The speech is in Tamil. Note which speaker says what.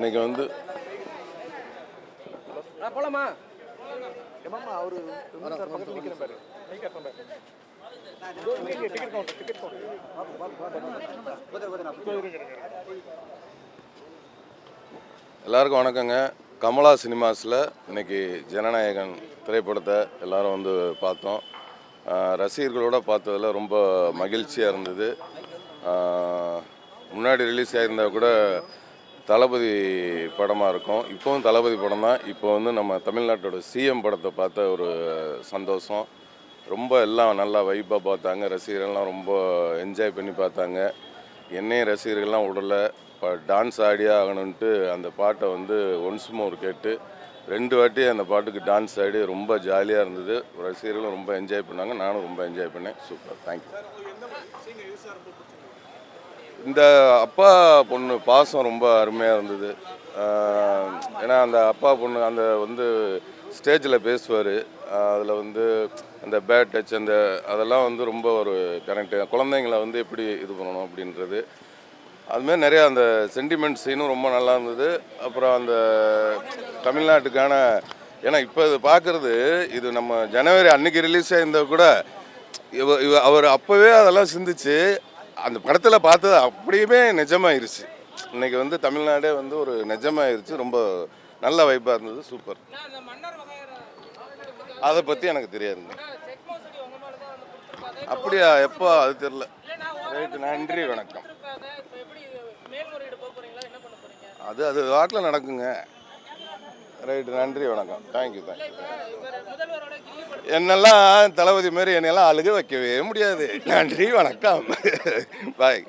Speaker 1: இன்னைக்கு வந்து
Speaker 2: போலாமா
Speaker 1: எல்லாருக்கும் வணக்கங்க. கமலா சினிமாஸில் இன்னைக்கு ஜனநாயகன் திரைப்படத்தை எல்லாரும் வந்து பார்த்தோம். ரசிகர்களோட பார்த்ததில் ரொம்ப மகிழ்ச்சியாக இருந்தது. முன்னாடி ரிலீஸ் ஆகியிருந்தால் கூட தளபதி படமாக இருக்கும். இப்போவும் தளபதி படம் தான். இப்போ வந்து நம்ம தமிழ்நாட்டோட சிஎம் படத்தை பார்த்த ஒரு சந்தோஷம். ரொம்ப எல்லாம் நல்லா வைப்பாக பார்த்தாங்க. ரசிகர்கள்லாம் ரொம்ப என்ஜாய் பண்ணி பார்த்தாங்க. என்னையும் ரசிகர்கள்லாம் விடலை. இப்போ டான்ஸ் ஆடியே ஆகணுன்ட்டு அந்த பாட்டை வந்து ஒன்ஸ் மோர் கேட்டு 2 வாட்டி அந்த பாட்டுக்கு டான்ஸ் ஆடி ரொம்ப ஜாலியாக இருந்தது. ரசிகர்களும் ரொம்ப என்ஜாய் பண்ணாங்க. நானும் ரொம்ப என்ஜாய் பண்ணேன். Super, thank you. இந்த அப்பா பொண்ணு பாசம் ரொம்ப அருமையாக இருந்தது. ஏன்னா அந்த அப்பா பொண்ணு அந்த வந்து ஸ்டேஜில் பேசுவார். அதில் வந்து அந்த பேட் டச் அதெல்லாம் வந்து ரொம்ப ஒரு கரெக்டு. குழந்தைங்களை வந்து எப்படி இது பண்ணணும் அப்படின்றது அதுமாதிரி நிறையா அந்த சென்டிமெண்ட் சீனும் ரொம்ப நல்லா இருந்தது. அப்புறம் அந்த தமிழ்நாட்டுக்கான ஏன்னா இப்போ இது பார்க்குறது இது நம்ம ஜனவரி அன்னைக்கு ரிலீஸ் ஆகியிருந்தால் கூட அவர் அப்போவே அதெல்லாம் சிந்திச்சு அந்த படத்தில் பார்த்தது அப்படியுமே நிஜமாயிருச்சு. இன்னைக்கு வந்து தமிழ்நாடே வந்து ஒரு நிஜமாயிருச்சு. ரொம்ப நல்ல வைப்பாக இருந்தது. சூப்பர். அதை பற்றி எனக்கு தெரியாதுங்க. அப்படியா? எப்போ? அது தெரில. ரைட்டு, நன்றி, வணக்கம். அது வாட்டில் நடக்குங்க. ரைட்டு, நன்றி, வணக்கம். தேங்க்யூ. என்னெல்லாம் தளபதி மாதிரி என்னெல்லாம் அழுக வைக்கவே முடியாது. நன்றி, வணக்கம். பாய்.